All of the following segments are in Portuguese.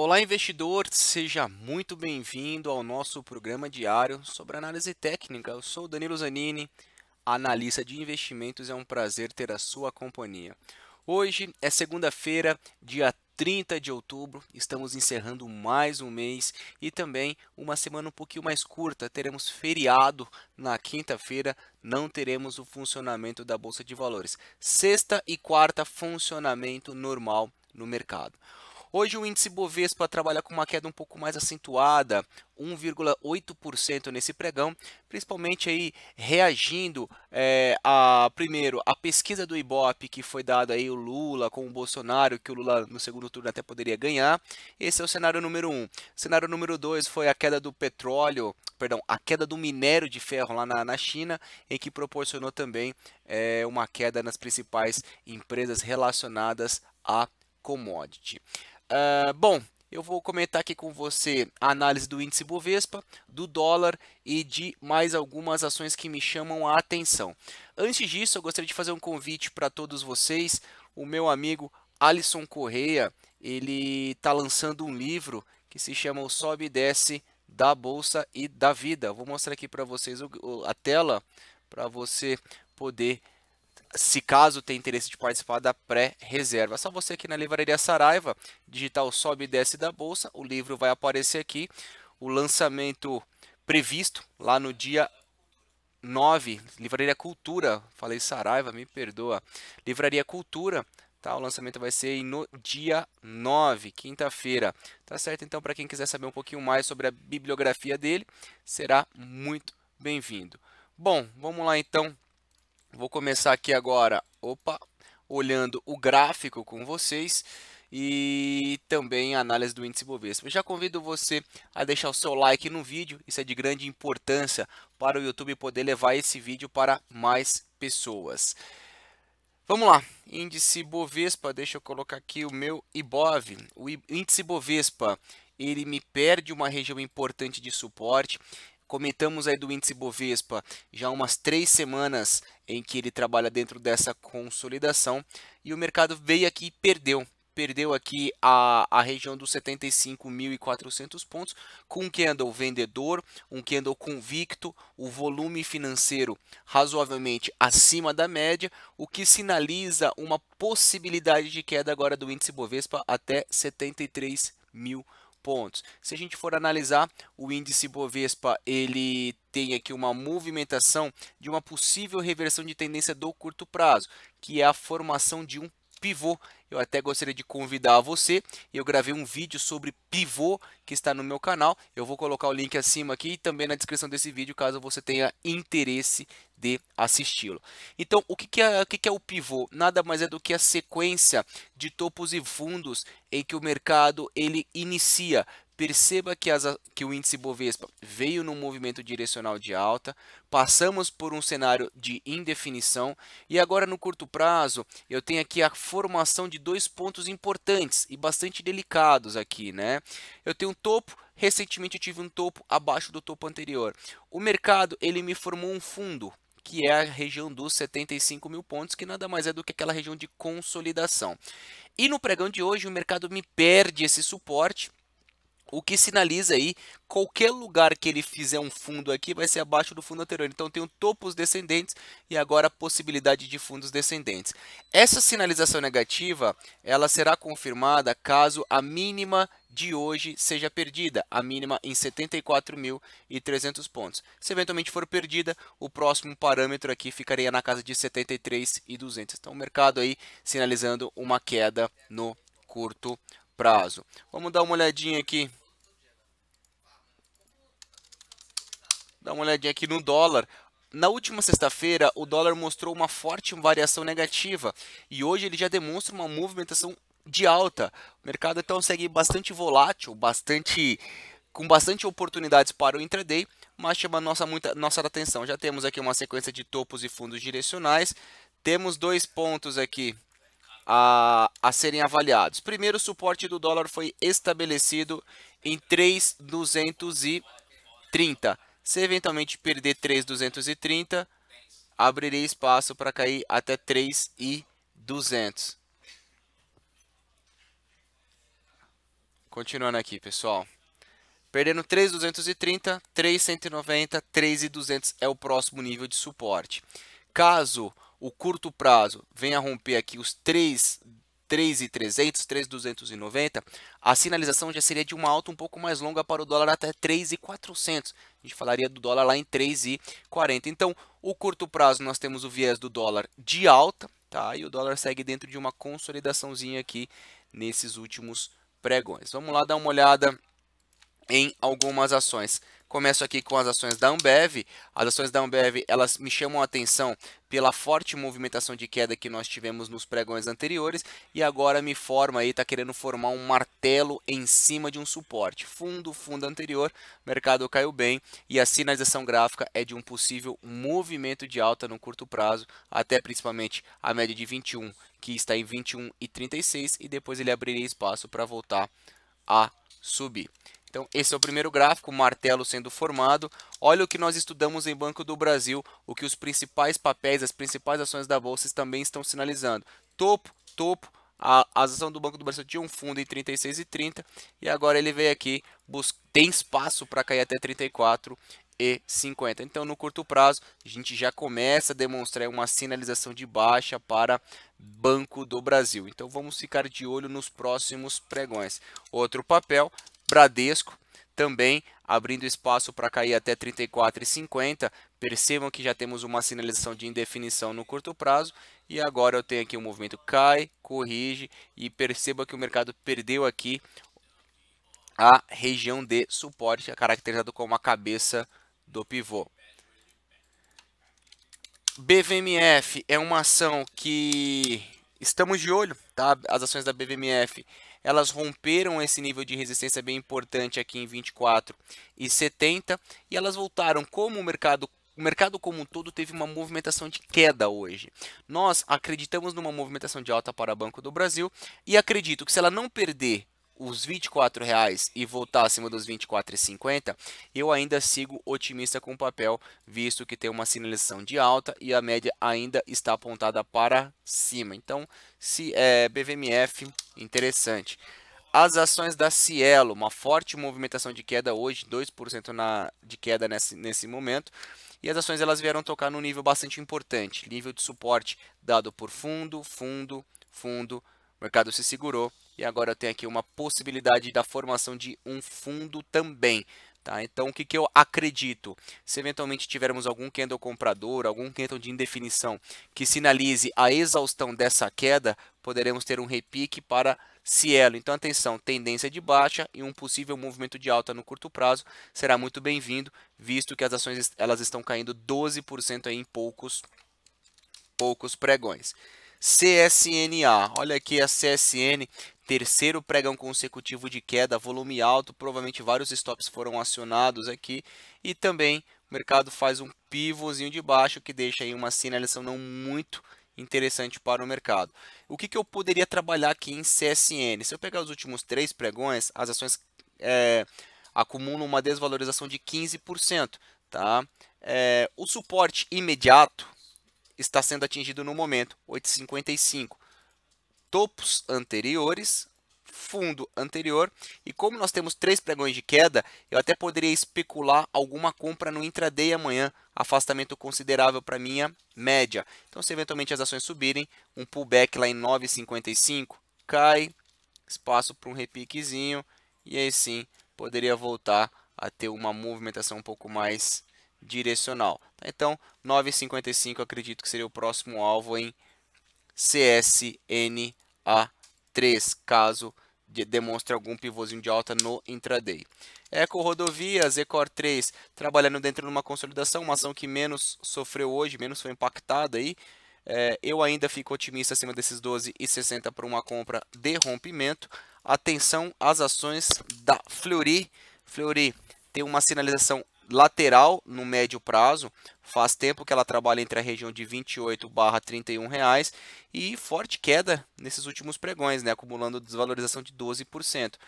Olá, investidor, seja muito bem-vindo ao nosso programa diário sobre análise técnica. Eu sou o Danilo Zanini, analista de investimentos. É um prazer ter a sua companhia. Hoje é segunda-feira, dia 30 de outubro. Estamos encerrando mais um mês e também uma semana um pouquinho mais curta. Teremos feriado na quinta-feira, não teremos o funcionamento da Bolsa de Valores. Sexta e quarta, funcionamento normal no mercado. Hoje o índice Bovespa trabalha com uma queda um pouco mais acentuada, 1,8% nesse pregão, principalmente aí reagindo primeiro a pesquisa do Ibope que foi dada aí o Lula com o Bolsonaro, que o Lula no segundo turno até poderia ganhar. Esse é o cenário número 1. Cenário número 2 foi a queda do petróleo, perdão, a queda do minério de ferro lá na China, em que proporcionou também uma queda nas principais empresas relacionadas a commodity. Bom, eu vou comentar aqui com você a análise do índice Bovespa, do dólar e de mais algumas ações que me chamam a atenção. Antes disso, eu gostaria de fazer um convite para todos vocês. O meu amigo Alisson Correia, ele está lançando um livro que se chama O Sobe e Desce da Bolsa e da Vida. Vou mostrar aqui para vocês a tela para você poder, se caso tenha interesse de participar da pré-reserva. É só você aqui na Livraria Saraiva digitar o Sobe e Desce da Bolsa, o livro vai aparecer aqui, o lançamento previsto lá no dia 9, Livraria Cultura, falei Saraiva, me perdoa, Livraria Cultura, tá? O lançamento vai ser no dia 9, quinta-feira, tá certo? Então, para quem quiser saber um pouquinho mais sobre a bibliografia dele, será muito bem-vindo. Bom, vamos lá então. Vou começar aqui agora, olhando o gráfico com vocês e também a análise do índice Bovespa. Eu já convido você a deixar o seu like no vídeo, isso é de grande importância para o YouTube poder levar esse vídeo para mais pessoas. Vamos lá, índice Bovespa, deixa eu colocar aqui o meu IBOV. O índice Bovespa, ele me perde uma região importante de suporte. Comentamos aí do índice Bovespa já umas 3 semanas em que ele trabalha dentro dessa consolidação e o mercado veio aqui e perdeu aqui a região dos 75.400 pontos, com um candle vendedor, um candle convicto, o volume financeiro razoavelmente acima da média, o que sinaliza uma possibilidade de queda agora do índice Bovespa até 73.000 pontos. Se a gente for analisar o índice Bovespa, ele tem aqui uma movimentação de uma possível reversão de tendência do curto prazo, que é a formação de um pivô. Eu até gostaria de convidar você. Eu gravei um vídeo sobre pivô que está no meu canal. Eu vou colocar o link acima aqui e também na descrição desse vídeo, caso você tenha interesse de assisti-lo. Então, o que é o pivô? Nada mais é do que a sequência de topos e fundos em que o mercado ele inicia. Perceba que o índice Bovespa veio num movimento direcional de alta, passamos por um cenário de indefinição e agora no curto prazo eu tenho aqui a formação de dois pontos importantes e bastante delicados aqui, né? Eu tenho um topo, recentemente eu tive um topo abaixo do topo anterior. O mercado ele me formou um fundo, que é a região dos 75.000 pontos, que nada mais é do que aquela região de consolidação. E no pregão de hoje o mercado me perde esse suporte, o que sinaliza aí qualquer lugar que ele fizer um fundo aqui vai ser abaixo do fundo anterior. Então tenho topos descendentes e agora a possibilidade de fundos descendentes. Essa sinalização negativa, ela será confirmada caso a mínima de hoje seja perdida, a mínima em 74.300 pontos. Se eventualmente for perdida, o próximo parâmetro aqui ficaria na casa de 73.200. Então o mercado aí sinalizando uma queda no curto prazo. Vamos dar uma olhadinha aqui. Dá uma olhadinha aqui no dólar. Na última sexta-feira, o dólar mostrou uma forte variação negativa e hoje ele já demonstra uma movimentação de alta. O mercado então segue bastante volátil, com bastante oportunidades para o intraday, mas chama nossa atenção. Já temos aqui uma sequência de topos e fundos direcionais. Temos dois pontos aqui a serem avaliados. Primeiro, o suporte do dólar foi estabelecido em 3.230. Se eventualmente perder 3.230, abriria espaço para cair até 3.200. Continuando aqui, pessoal. Perdendo 3.230, 3.190, 3.200 é o próximo nível de suporte. Caso o curto prazo venha a romper aqui os 3.300, 3.290, a sinalização já seria de uma alta um pouco mais longa para o dólar até 3.400. A gente falaria do dólar lá em 3.40. Então, o curto prazo nós temos o viés do dólar de alta, tá? E o dólar segue dentro de uma consolidaçãozinha aqui nesses últimos pregões. Vamos lá dar uma olhada em algumas ações. Começo aqui com as ações da Ambev. As ações da Ambev, elas me chamam a atenção pela forte movimentação de queda que nós tivemos nos pregões anteriores e agora me forma aí, está querendo formar um martelo em cima de um suporte. Fundo anterior, mercado caiu bem e a sinalização gráfica é de um possível movimento de alta no curto prazo, até principalmente a média de 21, que está em 21,36 e depois ele abriria espaço para voltar a subir. Então, esse é o primeiro gráfico, o martelo sendo formado. Olha o que nós estudamos em Banco do Brasil, o que os principais papéis, as principais ações da Bolsa também estão sinalizando. Topo, topo, a ação do Banco do Brasil tinha um fundo em 36,30 e agora ele veio aqui, tem espaço para cair até 34,50. Então, no curto prazo, a gente já começa a demonstrar uma sinalização de baixa para Banco do Brasil. Então, vamos ficar de olho nos próximos pregões. Outro papel, Bradesco, também abrindo espaço para cair até 34,50. Percebam que já temos uma sinalização de indefinição no curto prazo. E agora eu tenho aqui um movimento cai, corrige e perceba que o mercado perdeu aqui a região de suporte, caracterizado como a cabeça do pivô. BVMF é uma ação que estamos de olho, tá? As ações da BVMF, elas romperam esse nível de resistência bem importante aqui em 24,70 e elas voltaram como o mercado como um todo teve uma movimentação de queda hoje. Nós acreditamos numa movimentação de alta para Banco do Brasil e acredito que se ela não perder os R$ 24,00 e voltar acima dos R$ 24,50, eu ainda sigo otimista com o papel, visto que tem uma sinalização de alta e a média ainda está apontada para cima. Então, se BVMF, interessante. As ações da Cielo, uma forte movimentação de queda hoje, 2% de queda nesse momento. E as ações elas vieram tocar num nível bastante importante, nível de suporte dado por fundo. O mercado se segurou e agora eu tenho aqui uma possibilidade da formação de um fundo também. Tá? Então, o que eu acredito? Se eventualmente tivermos algum candle comprador, algum candle de indefinição que sinalize a exaustão dessa queda, poderemos ter um repique para Cielo. Então, atenção, tendência de baixa e um possível movimento de alta no curto prazo será muito bem-vindo, visto que as ações elas estão caindo 12% aí em poucos pregões. CSNA, olha aqui a CSN, terceiro pregão consecutivo de queda, volume alto, provavelmente vários stops foram acionados aqui e também o mercado faz um pivôzinho de baixo que deixa aí uma sinalização não muito interessante para o mercado. O que eu poderia trabalhar aqui em CSN? Se eu pegar os últimos 3 pregões, as ações acumulam uma desvalorização de 15%. Tá? O suporte imediato está sendo atingido no momento, 8,55. Topos anteriores, fundo anterior, e como nós temos 3 pregões de queda, eu até poderia especular alguma compra no intraday amanhã, afastamento considerável para minha média. Então, se eventualmente as ações subirem, um pullback lá em 9,55, cai, espaço para um repiquezinho, e aí sim, poderia voltar a ter uma movimentação um pouco mais direcional. Então, 9,55 acredito que seria o próximo alvo em CSNA3, caso demonstre algum pivôzinho de alta no intraday. Eco Rodovias, Ecor 3, trabalhando dentro de uma consolidação, uma ação que menos sofreu hoje, menos foi impactada aí. Eu ainda fico otimista acima desses 12,60 para uma compra de rompimento. Atenção às ações da Fleury. Fleury tem uma sinalização lateral no médio prazo, faz tempo que ela trabalha entre a região de 28/31 reais e forte queda nesses últimos pregões, né, acumulando desvalorização de 12%.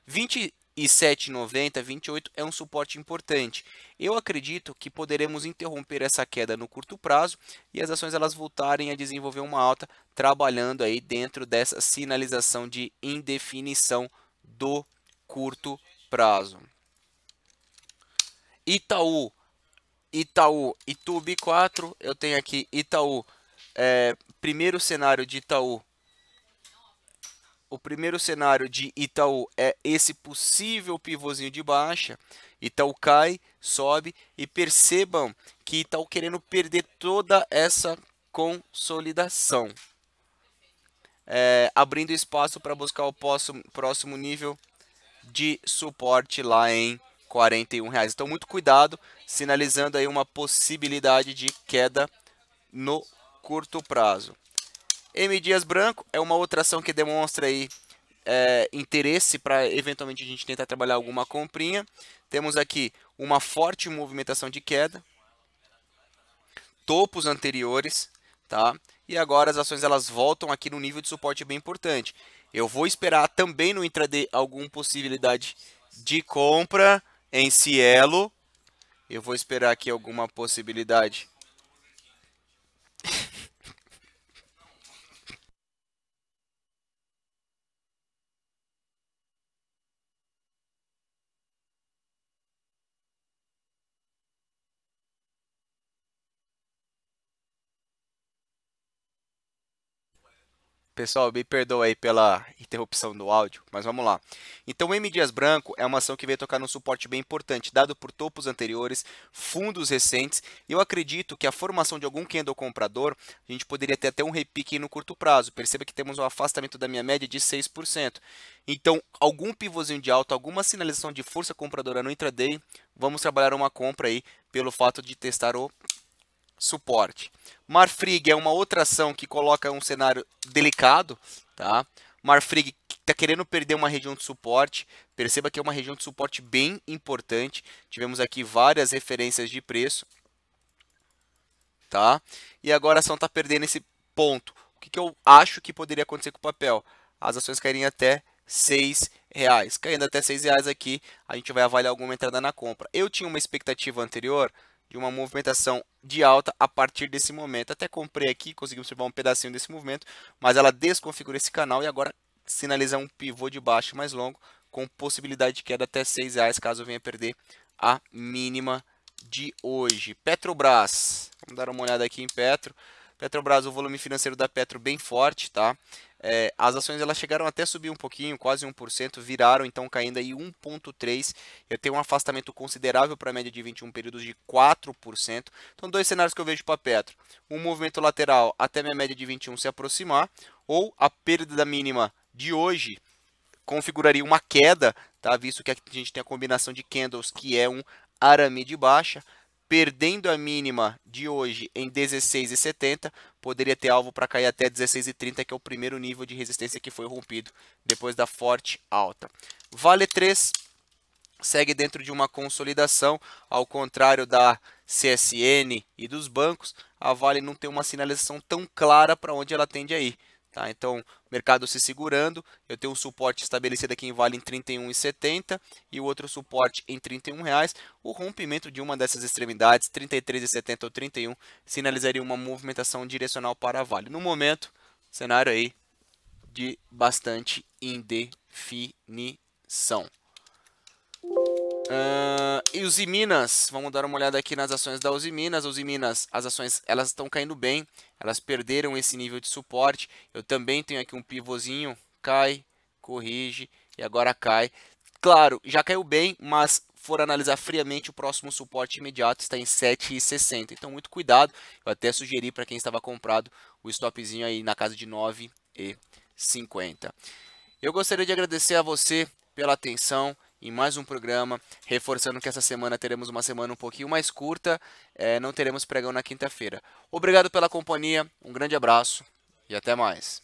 27,90, 28 é um suporte importante. Eu acredito que poderemos interromper essa queda no curto prazo e as ações elas voltarem a desenvolver uma alta, trabalhando aí dentro dessa sinalização de indefinição do curto prazo. Itaú, Itubi 4, eu tenho aqui Itaú, primeiro cenário de Itaú. O primeiro cenário de Itaú é esse possível pivôzinho de baixa. Itaú cai, sobe e percebam que Itaú querendo perder toda essa consolidação. Abrindo espaço para buscar o próximo nível de suporte lá em R$ 41. Então, muito cuidado, sinalizando aí uma possibilidade de queda no curto prazo. M Dias Branco é uma outra ação que demonstra aí interesse para eventualmente a gente tentar trabalhar alguma comprinha. Temos aqui uma forte movimentação de queda, topos anteriores, tá? E agora as ações elas voltam aqui no nível de suporte bem importante. Eu vou esperar também no intraday alguma possibilidade de compra em Cielo. Eu vou esperar aqui alguma possibilidade. Pessoal, me perdoa aí pela interrupção do áudio, mas vamos lá. Então, o M Dias Branco é uma ação que veio tocar num suporte bem importante, dado por topos anteriores, fundos recentes, e eu acredito que a formação de algum candle comprador, a gente poderia ter até um repique no curto prazo. Perceba que temos um afastamento da minha média de 6%. Então, algum pivôzinho de alta, alguma sinalização de força compradora no intraday, vamos trabalhar uma compra aí pelo fato de testar o suporte. Marfrig é uma outra ação que coloca um cenário delicado, tá? Marfrig está querendo perder uma região de suporte. Perceba que é uma região de suporte bem importante. Tivemos aqui várias referências de preço, tá? E agora a ação está perdendo esse ponto. O que eu acho que poderia acontecer com o papel? As ações caírem até R$ 6. Caindo até R$ 6 aqui, a gente vai avaliar alguma entrada na compra. Eu tinha uma expectativa anterior de uma movimentação de alta a partir desse momento. Até comprei aqui, consegui observar um pedacinho desse movimento, mas ela desconfigura esse canal e agora sinaliza um pivô de baixo mais longo, com possibilidade de queda até R$ 6, caso eu venha perder a mínima de hoje. Petrobras, vamos dar uma olhada aqui em Petrobras, o volume financeiro da Petro bem forte, tá? As ações elas chegaram até a subir um pouquinho, quase 1%, viraram então caindo aí 1,3%. Eu tenho um afastamento considerável para a média de 21 períodos de 4%. Então, dois cenários que eu vejo para a Petro. Um movimento lateral até minha média de 21 se aproximar, ou a perda da mínima de hoje configuraria uma queda, tá? Visto que a gente tem a combinação de candles que é um arame de baixa. Perdendo a mínima de hoje em 16,70, poderia ter alvo para cair até 16,30, que é o primeiro nível de resistência que foi rompido depois da forte alta. Vale 3 segue dentro de uma consolidação, ao contrário da CSN e dos bancos, a Vale não tem uma sinalização tão clara para onde ela tende a ir. Tá? Então, mercado se segurando, eu tenho um suporte estabelecido aqui em Vale em 31,70 e o outro suporte em R$ 31. O rompimento de uma dessas extremidades, 33,70 ou 31, sinalizaria uma movimentação direcional para a Vale. No momento, cenário aí de bastante indefinição. E Usiminas, vamos dar uma olhada aqui nas ações da Usiminas. Usiminas, as ações elas estão caindo bem, elas perderam esse nível de suporte. Eu também tenho aqui um pivôzinho, cai, corrige e agora cai. Claro, já caiu bem, mas for analisar friamente, o próximo suporte imediato está em 7,60. Então, muito cuidado. Eu até sugeri para quem estava comprado o stopzinho aí na casa de 9,50. Eu gostaria de agradecer a você pela atenção em mais um programa, reforçando que essa semana teremos uma semana um pouquinho mais curta, não teremos pregão na quinta-feira. Obrigado pela companhia, um grande abraço e até mais.